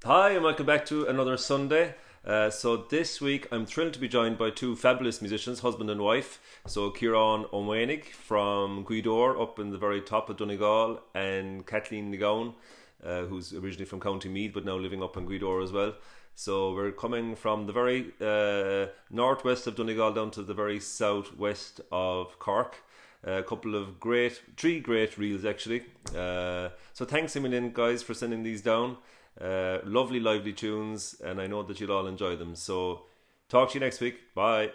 Hi, and welcome back to another Sunday. So this week I'm thrilled to be joined by two fabulous musicians, husband and wife. So Kieran O'Mainig from Guidor up in the very top of Donegal, and Kathleen Nigowan, who's originally from County Meath but now living up in Guidor as well. So we're coming from the very northwest of Donegal down to the very southwest of Cork. A couple of three great reels actually. So thanks a million, guys, for sending these down. Lovely, lively tunes, and I know that you'll all enjoy them. So, talk to you next week. Bye.